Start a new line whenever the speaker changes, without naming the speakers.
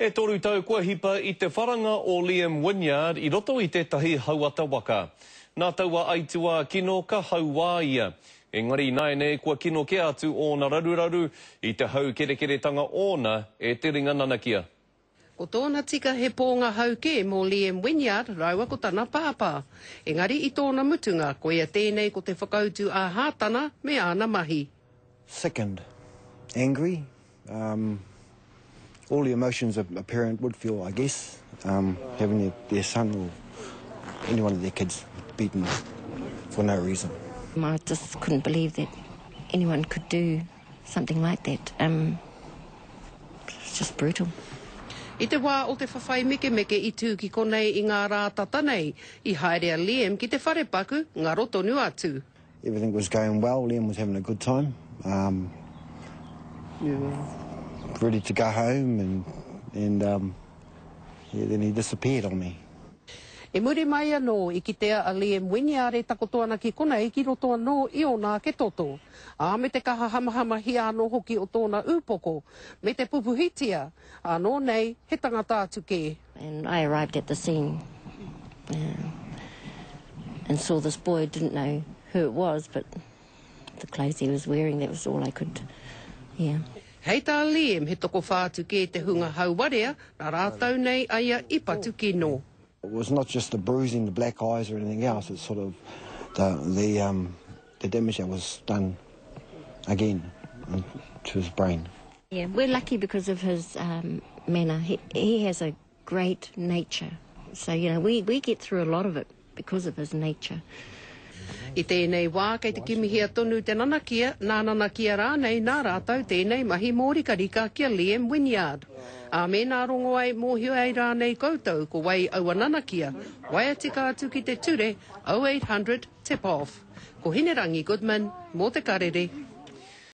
E toru tau kua hipa I te wharanga o Liam Wynyard I roto I tētahi hauata waka. Nā taua aitua kino ka hauā ia. Engari naene kua kino ke atu o na raruraru I te hau kerekeretanga ona e te ringa nanakia.
Ko tōna tika he pōnga hauke mō Liam Wynyard raua ko tana pāpā. Engari I tōna mutunga ko ia tēnei ko te whakautu a hātana me ana mahi.
Sickened, angry, all the emotions a parent would feel, I guess, having their son or any one of their kids beaten for no reason.
I just couldn't believe that anyone could do something like that. It's just brutal.
I te wā o te whawhai meke I tū ki konei I ngā rā tatanei, I haerea Liam ki te wharepaku ngā roto nu atu.
Everything was going well, Liam was having a good time. Ready to go home and then he disappeared on me.
E muri mai anō I kitea a Liam Wynyard e takoto ana ki konei ki roto anō I o nā ke toto. A me te kaha hamahama hi anō hoki o tōna upoko, me te pupuhitia, anō nei he tangata atu ke.
And I arrived at the scene and saw this boy. Didn't know who it was, but the clothes he was wearing, that was all I could,
Hei tā Liam he toko whātu ke te hunga hauarea, nā rātau nei aia I patu ki no.
It was not just the bruising, the black eyes or anything else, it's sort of the damage that was done again to his brain.
Yeah, we're lucky because of his manner. He has a great nature. So, we get through a lot of it because of his nature.
I tēnei wā, kei te kimihia tonu te nanakia, nā nanakia rānei nā rātau tēnei mahi mōrikarika kia Liam Wynyard. A me nā rongo ai mōhio ai rānei koutou ko wai aua nanakia, wai atika atu ki te ture 0800 tip off. Ko Hinerangi Goodman, mō te karere.